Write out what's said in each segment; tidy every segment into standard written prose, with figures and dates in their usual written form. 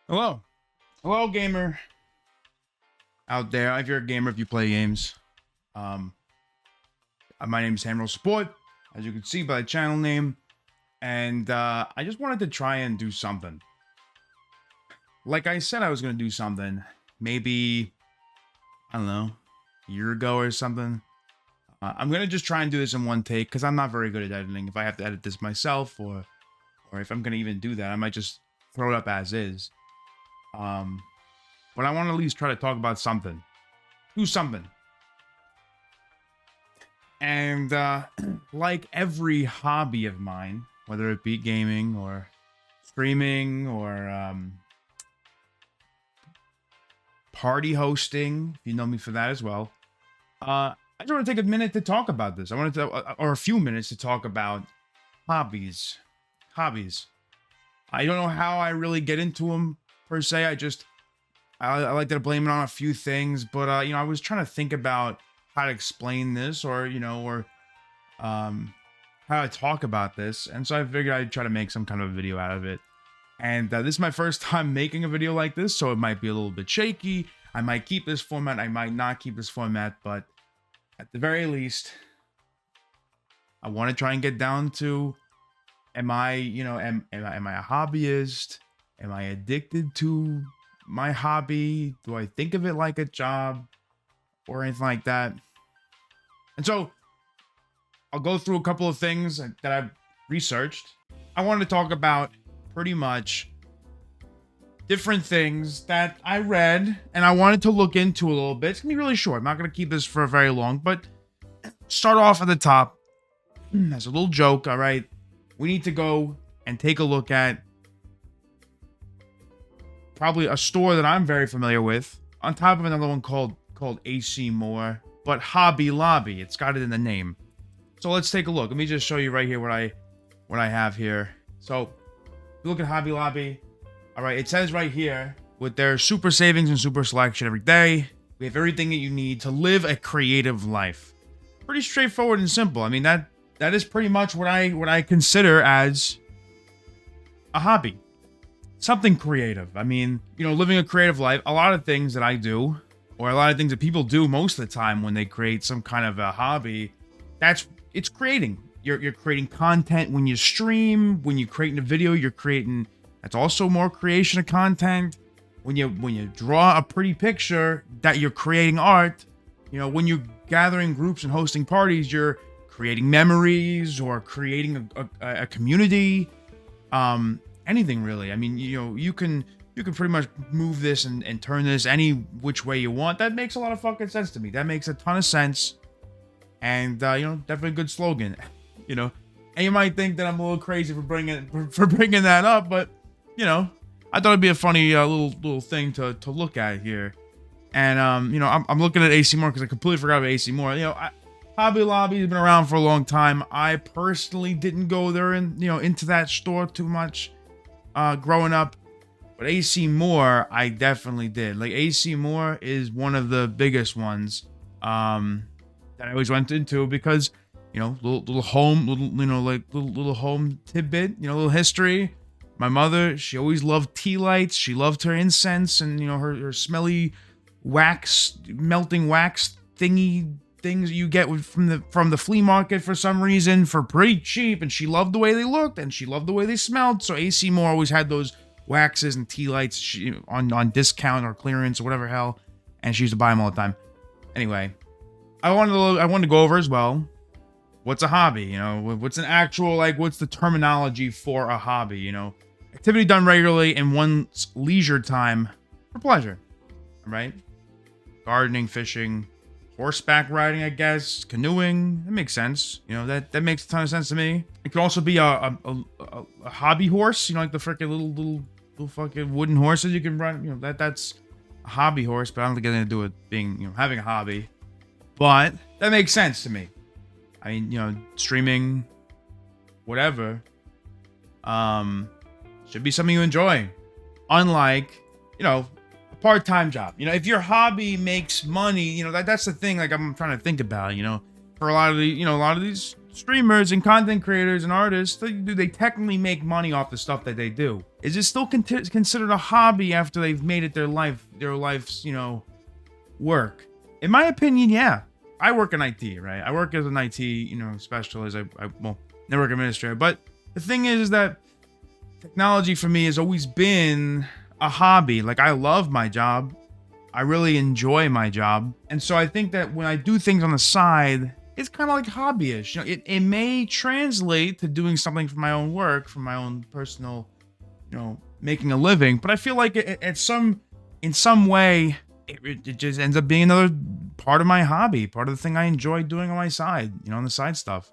Hello. Hello, gamer out there. If you're a gamer, if you play games. My name is Hamroll Sport, as you can see by the channel name. And I just wanted to try and do something. Like I said I was going to do something. Maybe, I don't know, a year ago or something. I'm going to just try and do this in one take, because I'm not very good at editing. If I have to edit this myself, or if I'm going to even do that, I might just throw it up as is. But I want to at least try to talk about something. Do something. And, like every hobby of mine, whether it be gaming or streaming or, party hosting, if you know me for that as well, I just want to take a minute to talk about this. I wanted to, or a few minutes to talk about hobbies. Hobbies. I don't know how I really get into them, per se. I like to blame it on a few things, but, you know, I was trying to think about how to explain this, or, you know, how to talk about this. And so I figured I'd try to make some kind of a video out of it. And this is my first time making a video like this, so it might be a little bit shaky. I might keep this format, I might not keep this format, but at the very least, I want to try and get down to, am I, you know, am I a hobbyist? Am I addicted to my hobby? Do I think of it like a job or anything like that? And so I'll go through a couple of things that I've researched. I wanted to talk about pretty much different things that I read and I wanted to look into a little bit. It's gonna be really short. I'm not gonna keep this for very long, but start off at the top. As a little joke, all right? We need to go and take a look at probably a store that I'm very familiar with, on top of another one called AC Moore, but Hobby Lobby. It's got it in the name. So let's take a look. Let me just show you right here what I have here. So if you look at Hobby Lobby, all right, it says right here, with their super savings and super selection every day, we have everything that you need to live a creative life. Pretty straightforward and simple. I mean, that is pretty much what I consider as a hobby. Something creative. I mean, you know, living a creative life, a lot of things that I do, or a lot of things that people do most of the time when they create some kind of a hobby, it's creating. You're creating content when you stream, when you're creating a video, you're creating, that's also more creation of content. When you draw a pretty picture, that you're creating art. You know, when you're gathering groups and hosting parties, you're creating memories or creating a community. Anything really. I mean, you know, you can pretty much move this and turn this any which way you want. That makes a lot of fucking sense to me. That makes a ton of sense. And, you know, definitely a good slogan, you know. And you might think that I'm a little crazy for bringing that up, but, you know, I thought it'd be a funny little thing to look at here. And, you know, I'm looking at AC Moore because I completely forgot about AC Moore. You know, Hobby Lobby has been around for a long time. I personally didn't go there and, you know, into that store too much growing up. But AC Moore, I definitely did. Like, AC Moore is one of the biggest ones that I always went into because, you know, little home tidbit, you know, little history. My mother, she always loved tea lights. She loved her incense and, you know, her smelly melting wax things you get from the flea market for some reason for pretty cheap. And she loved the way they looked and she loved the way they smelled. So AC Moore always had those waxes and tea lights on discount or clearance or whatever hell, and she used to buy them all the time. Anyway, I wanted to go over as well, what's a hobby? You know, what's an actual, like, what's the terminology for a hobby? You know, activity done regularly in one's leisure time for pleasure, right? Gardening, fishing, horseback riding, I guess, canoeing. That makes sense. You know, that makes a ton of sense to me. It could also be a hobby horse. You know, like the freaking little fucking wooden horses you can run. You know, that's a hobby horse, but I don't think it has anything to do with being, you know, having a hobby. But that makes sense to me. I mean, you know, streaming, whatever, should be something you enjoy. Unlike, you know, a part-time job. You know, if your hobby makes money, you know, that's the thing, like, I'm trying to think about, you know, for a lot of these streamers and content creators and artists, they technically make money off the stuff that they do. Is it still considered a hobby after they've made it their life's, you know, work? In my opinion, yeah. I work in IT, right? I work as an IT, you know, specialist. Well, network administrator. But the thing is that technology for me has always been a hobby. Like, I love my job. I really enjoy my job. And so I think that when I do things on the side, it's kind of like hobbyish. You know, it may translate to doing something for my own work, for my own personal, you know, making a living. But I feel like in some way, it just ends up being another part of my hobby, part of the thing I enjoy doing on my side, you know, on the side stuff.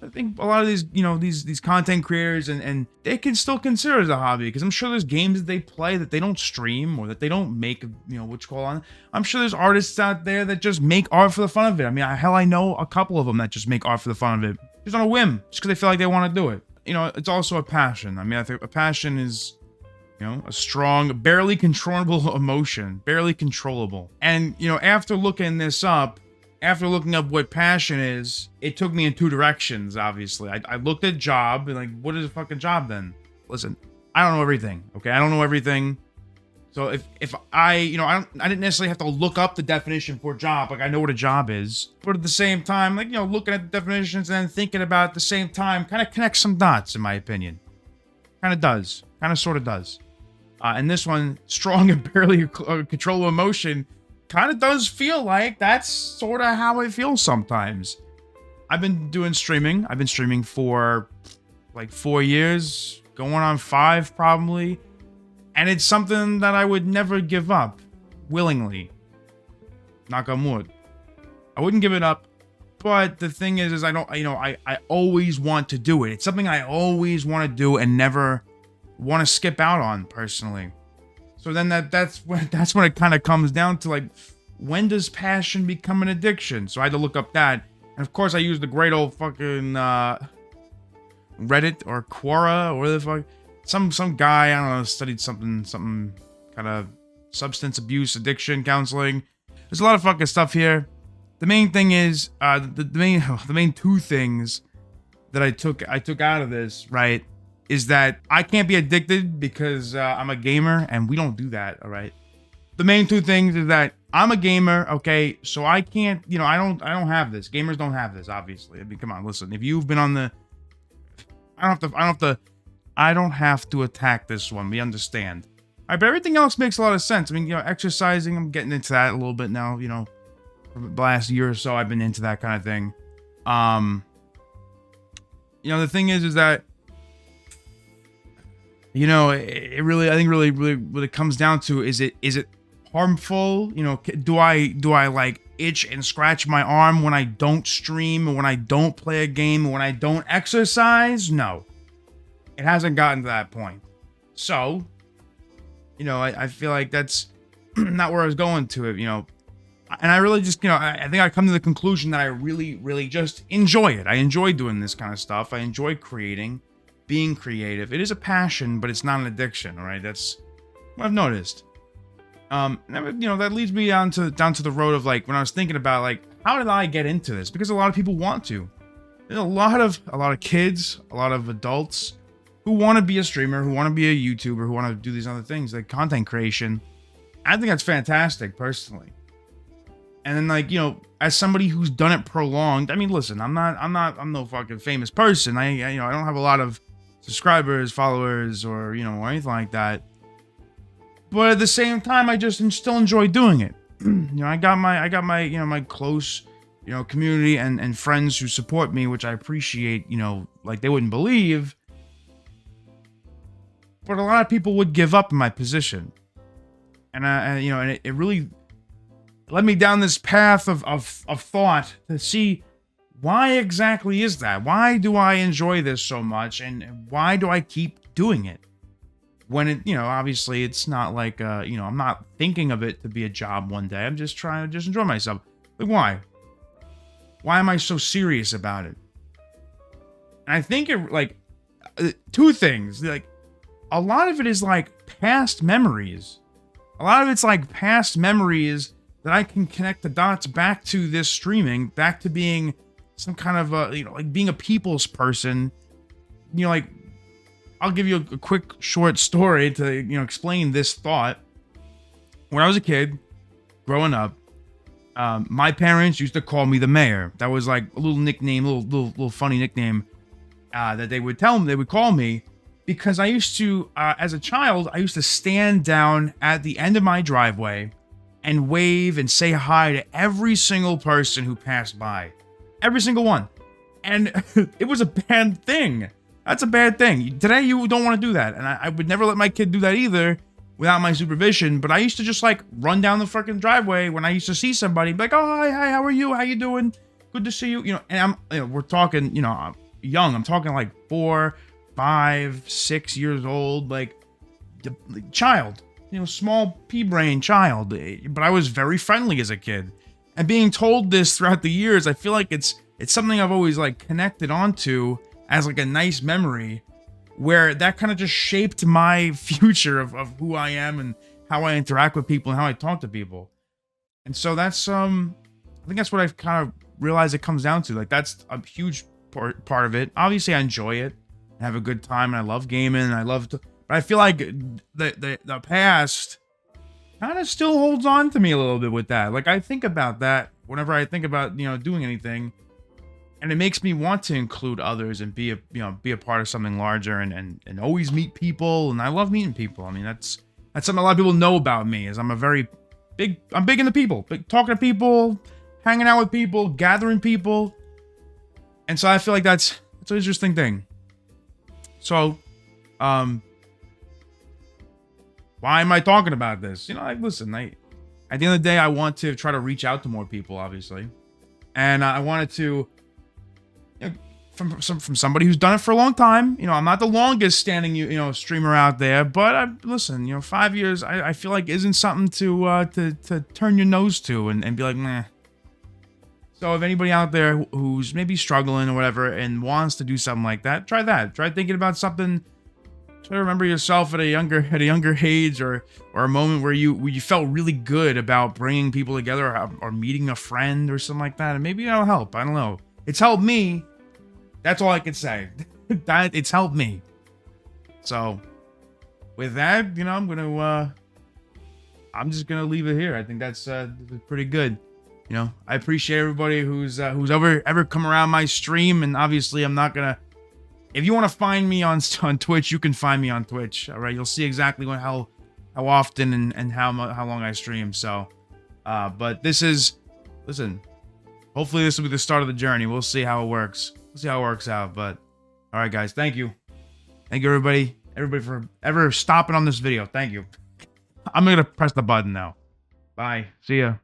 I think a lot of these, you know, these content creators and they can still consider it as a hobby, because I'm sure there's games that they play that they don't stream or that they don't make, you know, what you call on. I'm sure there's artists out there that just make art for the fun of it. I mean, hell, I know a couple of them that just make art for the fun of it, just on a whim, just because they feel like they want to do it. You know, it's also a passion. I mean, I think a passion is, you know, a strong, barely controllable emotion, barely controllable. And, you know, after looking up what passion is, it took me in two directions, obviously. I looked at job, and like, what is a fucking job then? Listen, I don't know everything, okay? I don't know everything. So if I, you know, I didn't necessarily have to look up the definition for job. Like, I know what a job is. But at the same time, like, you know, looking at the definitions and then thinking about it at the same time kind of connects some dots, in my opinion. Kind of does. Kind of sort of does. And this one, strong and barely controllable emotion, kind of does feel like that's sort of how I feel sometimes. I've been doing streaming. I've been streaming for like 4 years, going on 5 probably. And it's something that I would never give up willingly. Knock on wood. I wouldn't give it up. But the thing is I don't, you know, I always want to do it. It's something I always want to do and never want to skip out on personally. So then that's when it kind of comes down to, like, when does passion become an addiction? So I had to look up that. And of course I used the great old fucking Reddit or Quora or whatever the fuck. Some guy, I don't know, studied something kind of substance abuse, addiction, counseling. There's a lot of fucking stuff here. The main thing is, the main two things that I took out of this, right, is that I can't be addicted because I'm a gamer, and we don't do that, all right? The main two things is that I'm a gamer, okay, so I can't, you know, I don't have this. Gamers don't have this, obviously. I mean, come on, listen. If you've been on the, I don't have to attack this one. We understand. All right, but everything else makes a lot of sense. I mean, you know, exercising, I'm getting into that a little bit now, you know. For the last year or so, I've been into that kind of thing. You know, the thing is that, you know, it really, I think really what it comes down to is it harmful? You know, do I like itch and scratch my arm when I don't stream, or when I don't play a game, or when I don't exercise? No, it hasn't gotten to that point. So, you know, I feel like that's not where I was going to it, you know. And I really just, you know, I think I come to the conclusion that I really just enjoy it. I enjoy doing this kind of stuff. I enjoy creating, being creative. It is a passion, but it's not an addiction, all right? That's what I've noticed. You know, that leads me down to the road of, like, when I was thinking about, like, how did I get into this? Because a lot of people want to. There's a lot of kids, a lot of adults who want to be a streamer, who want to be a YouTuber, who want to do these other things, like content creation. I think that's fantastic, personally. And then, like, you know, as somebody who's done it prolonged, I mean, listen, I'm no fucking famous person. You know, I don't have a lot of subscribers, followers, or, you know, or anything like that. But at the same time, I just still enjoy doing it. You know, I got my, you know, my close, you know, community and friends who support me, which I appreciate, you know, like they wouldn't believe. But a lot of people would give up in my position. And you know, and it really led me down this path of thought to see, why exactly is that? Why do I enjoy this so much? And why do I keep doing it? When it, you know, obviously it's not like, you know, I'm not thinking of it to be a job one day. I'm just trying to just enjoy myself. Like, why? Why am I so serious about it? And I think it, like, two things. Like, a lot of it is like past memories. A lot of it's like past memories that I can connect the dots back to this streaming, back to being some kind of like being a people's person. Like, I'll give you a quick short story to explain this thought. When I was a kid, growing up, my parents used to call me the mayor. That was like a little nickname, little funny nickname that they would call me, because I used to, as a child, I used to stand down at the end of my driveway and wave and say hi to every single person who passed by. Every single one. And it was a bad thing. That's a bad thing. Today, you don't want to do that. And I would never let my kid do that either without my supervision. But I used to just like run down the freaking driveway when I used to see somebody. Be like, oh, hi, how are you? How you doing? Good to see you. And we're talking, I'm young. I'm talking like 4, 5, 6 years old. Like, child. Small pea-brain child. But I was very friendly as a kid. And being told this throughout the years, I feel like it's something I've always like connected onto as like a nice memory, where that kind of just shaped my future of who I am and how I interact with people and how I talk to people. And so that's I think that's what I've kind of realized it comes down to. Like, that's a huge part of it. Obviously, I enjoy it, I have a good time, and I love gaming, and but I feel like the past kind of still holds on to me a little bit with that. Like, I think about that whenever I think about doing anything. And it makes me want to include others and be a part of something larger and always meet people. And I love meeting people. I mean, that's something a lot of people know about me, is I'm big into people, talking to people, hanging out with people, gathering people. And so I feel like that's an interesting thing. So, why am I talking about this? Listen, at the end of the day, I want to try to reach out to more people, obviously. And I wanted to, from somebody who's done it for a long time. I'm not the longest standing streamer out there, but listen, 5 years I feel like isn't something to turn your nose to and be like, nah. So if anybody out there who's maybe struggling or whatever and wants to do something like that, try that. Try thinking about something. Try to remember yourself at a younger age, or a moment where you felt really good about bringing people together, or meeting a friend or something like that, and maybe that'll help. I don't know. It's helped me. That's all I can say. It's helped me. So, with that, I'm just gonna leave it here. I think that's pretty good. I appreciate everybody who's ever come around my stream, and obviously I'm not gonna. If you want to find me on Twitch, you can find me on Twitch. All right, you'll see exactly how often and how long I stream. So, but listen. Hopefully this will be the start of the journey. We'll see how it works. We'll see how it works out. But all right, guys, thank you everybody for ever stopping on this video. Thank you. I'm gonna press the button now. Bye. See ya.